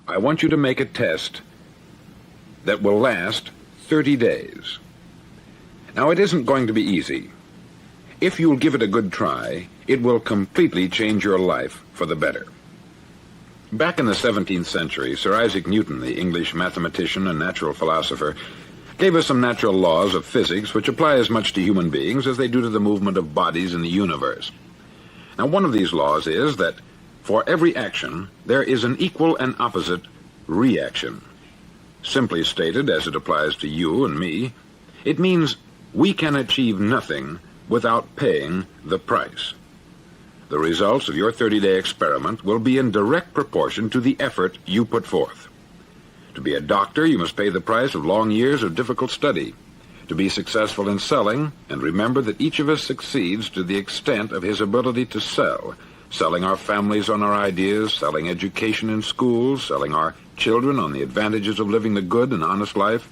I want you to make a test that will last 30 days. Now, it isn't going to be easy. If you'll give it a good try, it will completely change your life for the better. Back in the 17th century, Sir Isaac Newton, the English mathematician and natural philosopher, gave us some natural laws of physics which apply as much to human beings as they do to the movement of bodies in the universe. Now, one of these laws is that for every action, there is an equal and opposite reaction. Simply stated, as it applies to you and me, it means we can achieve nothing without paying the price. The results of your 30-day experiment will be in direct proportion to the effort you put forth. To be a doctor, you must pay the price of long years of difficult study. To be successful in selling, and remember that each of us succeeds to the extent of his ability to sell, selling our families on our ideas, selling education in schools, selling our children on the advantages of living the good and honest life,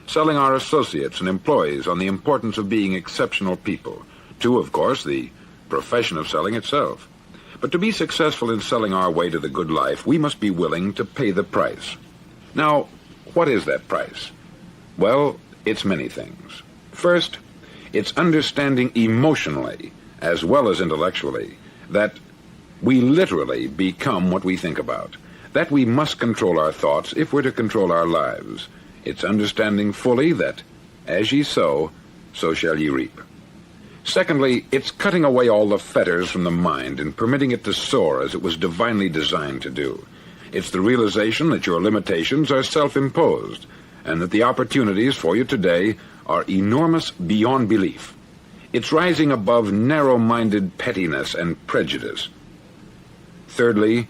selling our associates and employees on the importance of being exceptional people, to, of course, the profession of selling itself. But to be successful in selling our way to the good life, we must be willing to pay the price. Now, what is that price? Well, it's many things. First, it's understanding emotionally, as well as intellectually, that we literally become what we think about, that we must control our thoughts if we're to control our lives. It's understanding fully that, as ye sow, so shall ye reap. Secondly, it's cutting away all the fetters from the mind and permitting it to soar as it was divinely designed to do. It's the realization that your limitations are self-imposed, and that the opportunities for you today are enormous beyond belief. It's rising above narrow-minded pettiness and prejudice. Thirdly,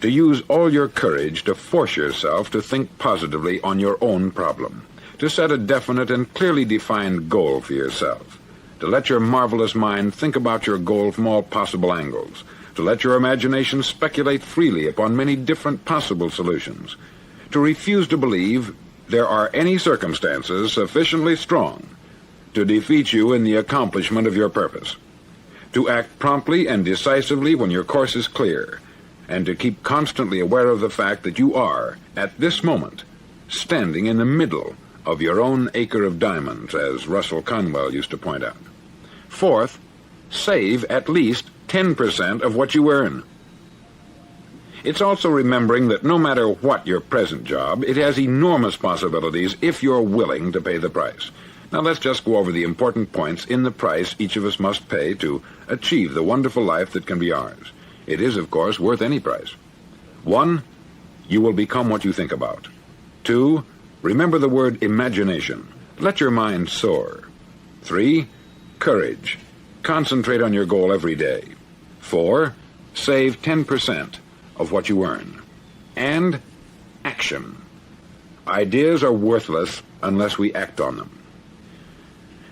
to use all your courage to force yourself to think positively on your own problem, to set a definite and clearly defined goal for yourself, to let your marvelous mind think about your goal from all possible angles, to let your imagination speculate freely upon many different possible solutions, to refuse to believe there are any circumstances sufficiently strong to defeat you in the accomplishment of your purpose, to act promptly and decisively when your course is clear, and to keep constantly aware of the fact that you are, at this moment, standing in the middle of your own acre of diamonds, as Russell Conwell used to point out. Fourth, save at least 10% of what you earn. It's also remembering that no matter what your present job, it has enormous possibilities if you're willing to pay the price. Now let's just go over the important points in the price each of us must pay to achieve the wonderful life that can be ours. It is, of course, worth any price. 1, you will become what you think about. 2, remember the word imagination. Let your mind soar. 3, courage. Concentrate on your goal every day. 4, save 10% of what you earn. And action. Ideas are worthless unless we act on them.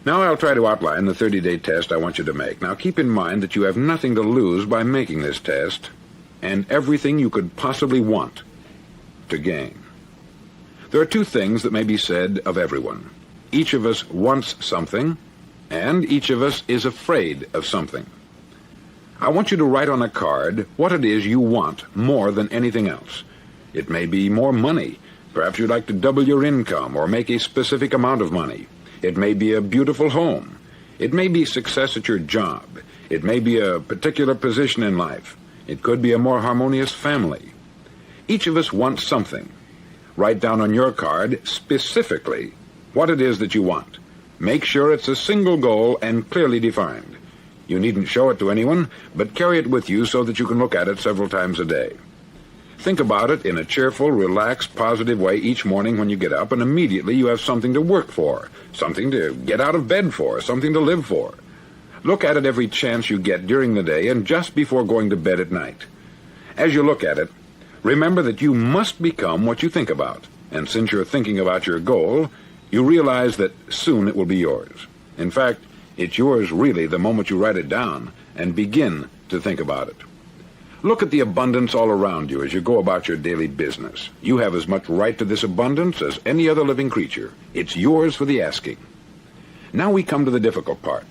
Now I'll try to outline the 30-day test I want you to make. Now keep in mind that you have nothing to lose by making this test, and everything you could possibly want to gain. There are 2 things that may be said of everyone. Each of us wants something, and each of us is afraid of something. I want you to write on a card what it is you want more than anything else. It may be more money. Perhaps you'd like to double your income or make a specific amount of money. It may be a beautiful home. It may be success at your job. It may be a particular position in life. It could be a more harmonious family. Each of us wants something. Write down on your card specifically what it is that you want. Make sure it's a single goal and clearly defined. You needn't show it to anyone, but carry it with you so that you can look at it several times a day. Think about it in a cheerful, relaxed, positive way each morning when you get up, and immediately you have something to work for, something to get out of bed for, something to live for. Look at it every chance you get during the day and just before going to bed at night. As you look at it, remember that you must become what you think about, and since you're thinking about your goal, you realize that soon it will be yours. In fact, it's yours really the moment you write it down and begin to think about it. Look at the abundance all around you as you go about your daily business. You have as much right to this abundance as any other living creature. It's yours for the asking. Now we come to the difficult part.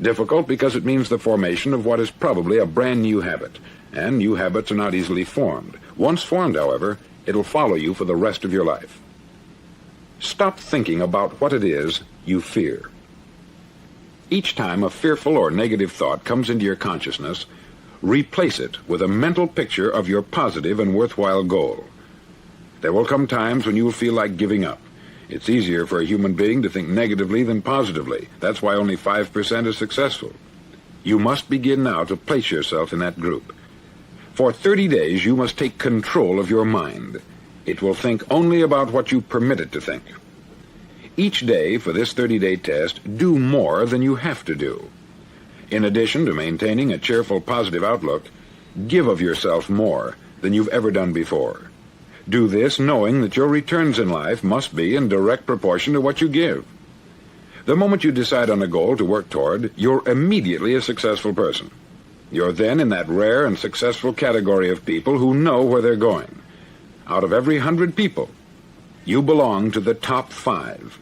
Difficult because it means the formation of what is probably a brand new habit, and new habits are not easily formed. Once formed, however, It'll follow you for the rest of your life. Stop thinking about what it is you fear. Each time a fearful or negative thought comes into your consciousness, replace it with a mental picture of your positive and worthwhile goal. There will come times when you will feel like giving up. It's easier for a human being to think negatively than positively. That's why only 5% is successful. You must begin now to place yourself in that group. For 30 days, you must take control of your mind. It will think only about what you permit it to think. Each day for this 30-day test, do more than you have to do. In addition to maintaining a cheerful, positive outlook, give of yourself more than you've ever done before. Do this knowing that your returns in life must be in direct proportion to what you give. The moment you decide on a goal to work toward, you're immediately a successful person. You're then in that rare and successful category of people who know where they're going. Out of every 100 people, you belong to the top 5.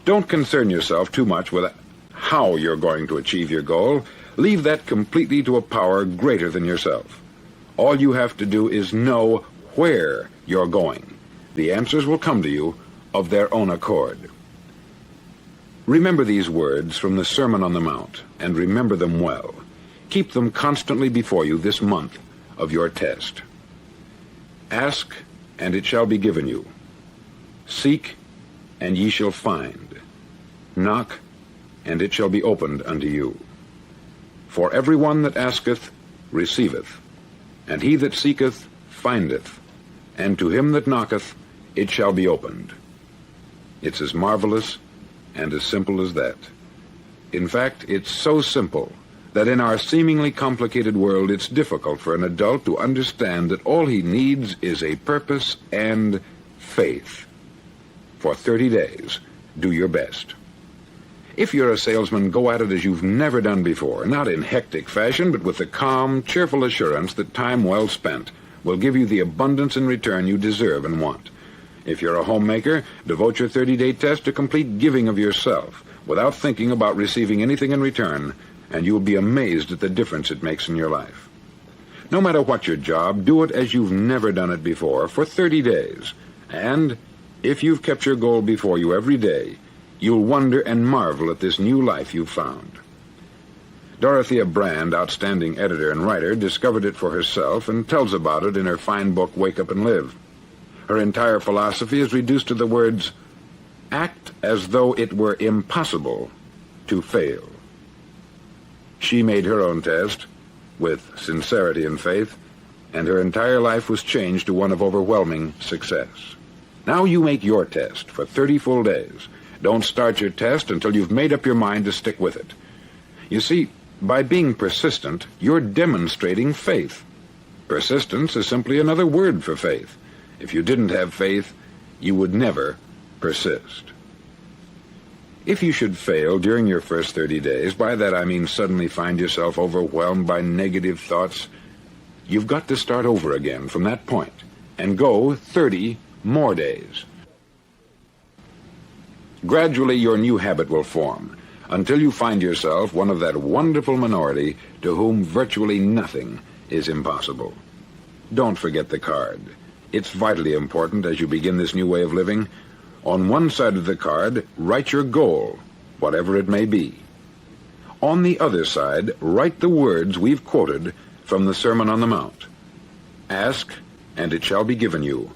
Don't concern yourself too much with how you're going to achieve your goal. Leave that completely to a power greater than yourself. All you have to do is know where you're going. The answers will come to you of their own accord. Remember these words from the Sermon on the Mount, and remember them well. Keep them constantly before you this month of your test. Ask, and it shall be given you. Seek, and ye shall find. Knock, and it shall be opened unto you. For every one that asketh receiveth, and he that seeketh findeth, and to him that knocketh it shall be opened. It's as marvelous and as simple as that. In fact, it's so simple that in our seemingly complicated world it's difficult for an adult to understand that all he needs is a purpose and faith. For 30 days, do your best. If you're a salesman, go at it as you've never done before, not in hectic fashion, but with the calm, cheerful assurance that time well spent will give you the abundance in return you deserve and want. If you're a homemaker, devote your 30-day test to complete giving of yourself without thinking about receiving anything in return, and you'll be amazed at the difference it makes in your life. No matter what your job, do it as you've never done it before for 30 days. And if you've kept your goal before you every day, you'll wonder and marvel at this new life you've found. Dorothea Brand, outstanding editor and writer, discovered it for herself and tells about it in her fine book, Wake Up and Live. Her entire philosophy is reduced to the words, act as though it were impossible to fail. She made her own test with sincerity and faith, and her entire life was changed to one of overwhelming success. Now you make your test for 30 full days. Don't start your test until you've made up your mind to stick with it. You see, by being persistent, you're demonstrating faith. Persistence is simply another word for faith. If you didn't have faith, you would never persist. If you should fail during your first 30 days, by that I mean suddenly find yourself overwhelmed by negative thoughts, you've got to start over again from that point and go 30 more days. Gradually, your new habit will form until you find yourself one of that wonderful minority to whom virtually nothing is impossible. Don't forget the card. It's vitally important as you begin this new way of living. On one side of the card, write your goal, whatever it may be. On the other side, write the words we've quoted from the Sermon on the Mount. Ask, and it shall be given you.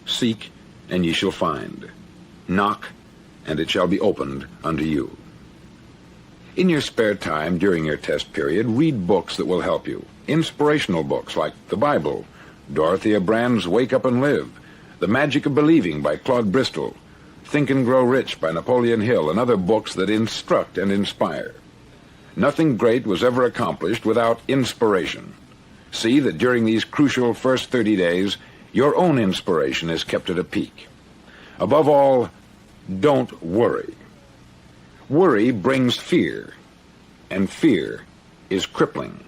Seek, and ye shall find. Knock, and it shall be opened unto you. In your spare time during your test period, read books that will help you. Inspirational books like the Bible, Dorothea Brand's Wake Up and Live, The Magic of Believing by Claude Bristol, Think and Grow Rich by Napoleon Hill, and other books that instruct and inspire. Nothing great was ever accomplished without inspiration. See that during these crucial first 30 days, your own inspiration is kept at a peak. Above all, don't worry. Worry brings fear, and fear is crippling.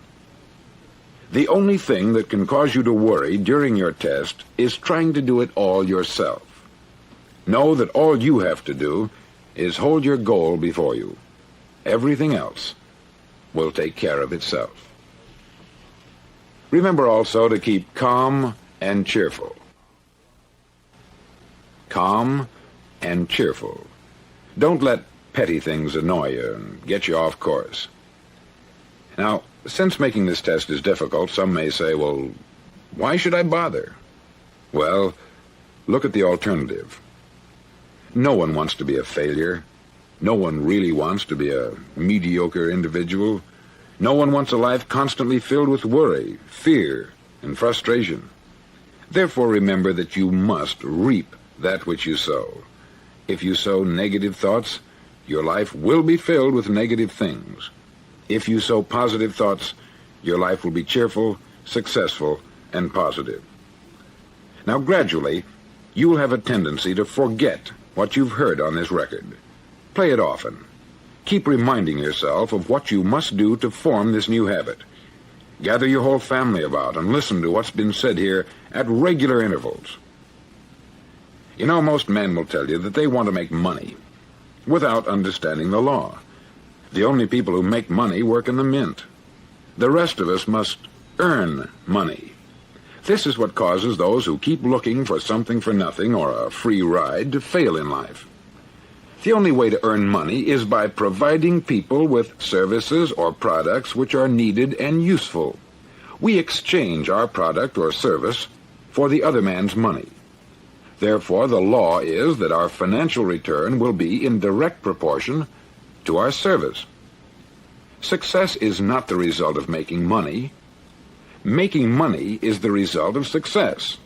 The only thing that can cause you to worry during your test is trying to do it all yourself. Know that all you have to do is hold your goal before you. Everything else will take care of itself. Remember also to keep calm and cheerful. calm, and cheerful. Don't let petty things annoy you and get you off course. Now, since making this test is difficult, some may say, well, why should I bother? Well, look at the alternative. No one wants to be a failure. No one really wants to be a mediocre individual. No one wants a life constantly filled with worry, fear, and frustration. Therefore, remember that you must reap that which you sow. If you sow negative thoughts, your life will be filled with negative things. If you sow positive thoughts, your life will be cheerful, successful, and positive. Now, gradually, you will have a tendency to forget what you've heard on this record. Play it often. Keep reminding yourself of what you must do to form this new habit. Gather your whole family about and listen to what's been said here at regular intervals. You know, most men will tell you that they want to make money without understanding the law. The only people who make money work in the mint. The rest of us must earn money. This is what causes those who keep looking for something for nothing or a free ride to fail in life. The only way to earn money is by providing people with services or products which are needed and useful. We exchange our product or service for the other man's money. Therefore, the law is that our financial return will be in direct proportion to our service. Success is not the result of making money. Making money is the result of success.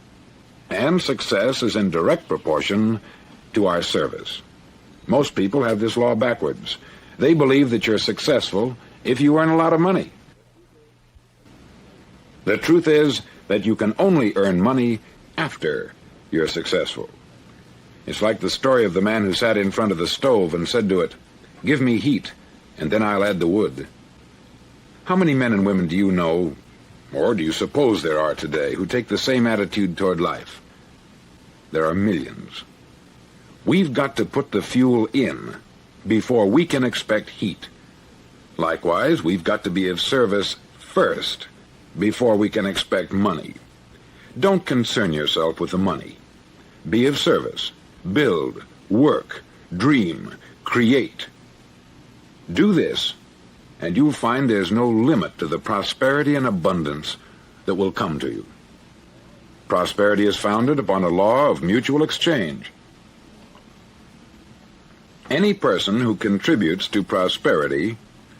And success is in direct proportion to our service. Most people have this law backwards. They believe that you're successful if you earn a lot of money. The truth is that you can only earn money after you're successful. It's like the story of the man who sat in front of the stove and said to it, "Give me heat, and then I'll add the wood." How many men and women do you know, or do you suppose there are today, who take the same attitude toward life? There are millions. We've got to put the fuel in before we can expect heat. Likewise, we've got to be of service first before we can expect money. Don't concern yourself with the money. Be of service. Build, work, dream, create. Do this, and you'll find there's no limit to the prosperity and abundance that will come to you. Prosperity is founded upon a law of mutual exchange. Any person who contributes to prosperity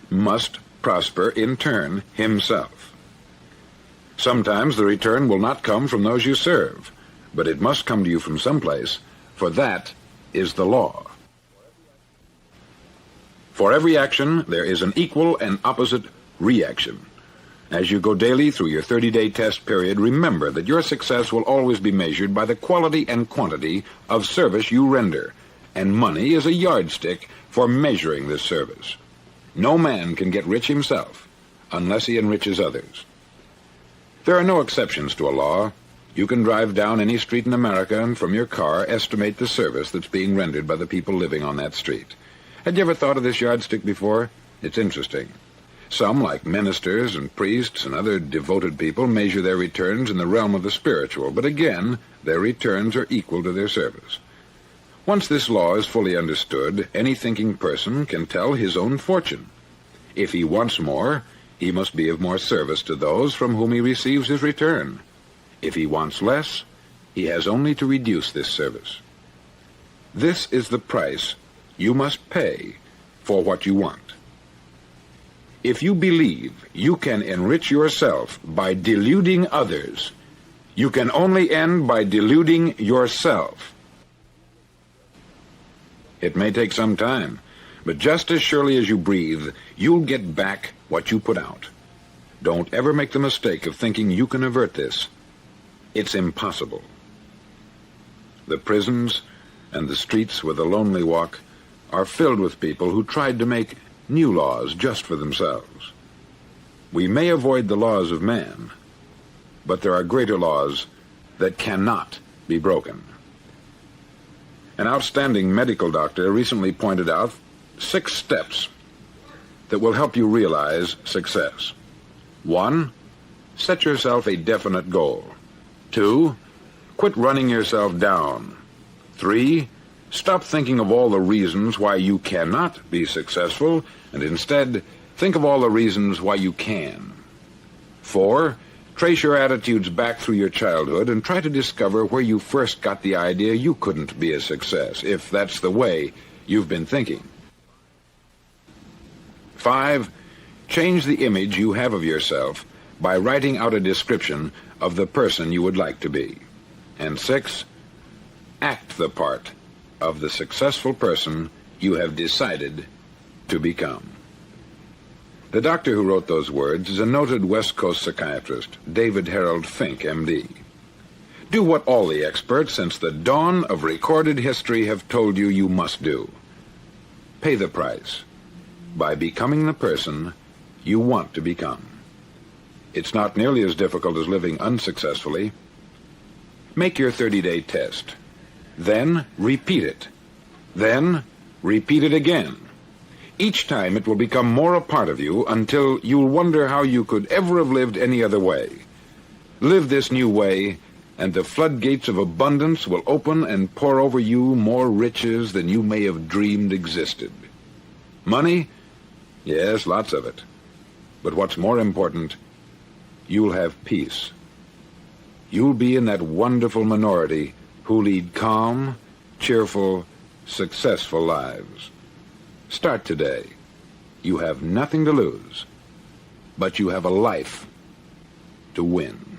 must prosper in turn himself. Sometimes the return will not come from those you serve, but it must come to you from someplace, for that is the law. For every action, there is an equal and opposite reaction. As you go daily through your 30-day test period, remember that your success will always be measured by the quality and quantity of service you render, and money is a yardstick for measuring this service. No man can get rich himself unless he enriches others. There are no exceptions to a law. You can drive down any street in America and from your car estimate the service that's being rendered by the people living on that street. Had you ever thought of this yardstick before? It's interesting. Some, like ministers and priests and other devoted people, measure their returns in the realm of the spiritual, but again, their returns are equal to their service. Once this law is fully understood, any thinking person can tell his own fortune. If he wants more, he must be of more service to those from whom he receives his return. If he wants less, he has only to reduce this service. This is the price you must pay for what you want. If you believe you can enrich yourself by deluding others, you can only end by deluding yourself. It may take some time, but just as surely as you breathe, you'll get back what you put out. Don't ever make the mistake of thinking you can avert this. It's impossible. The prisons and the streets where the lonely walk are filled with people who tried to make new laws just for themselves. We may avoid the laws of man, but there are greater laws that cannot be broken. An outstanding medical doctor recently pointed out 6 steps that will help you realize success. 1, set yourself a definite goal. 2, quit running yourself down. 3. Stop thinking of all the reasons why you cannot be successful, and instead think of all the reasons why you can. 4. Trace your attitudes back through your childhood and try to discover where you first got the idea you couldn't be a success, if that's the way you've been thinking. 5. Change the image you have of yourself by writing out a description of the person you would like to be. And 6. Act the part of the successful person you have decided to become. The doctor who wrote those words is a noted West Coast psychiatrist, David Harold Fink, M.D. Do what all the experts since the dawn of recorded history have told you you must do. Pay the price by becoming the person you want to become. It's not nearly as difficult as living unsuccessfully. Make your 30-day test. Then repeat it. Then repeat it again. Each time it will become more a part of you until you'll wonder how you could ever have lived any other way. Live this new way, and the floodgates of abundance will open and pour over you more riches than you may have dreamed existed. Money? Yes, lots of it. But what's more important, you'll have peace. You'll be in that wonderful minority who lead calm, cheerful, successful lives. Start today. You have nothing to lose, but you have a life to win.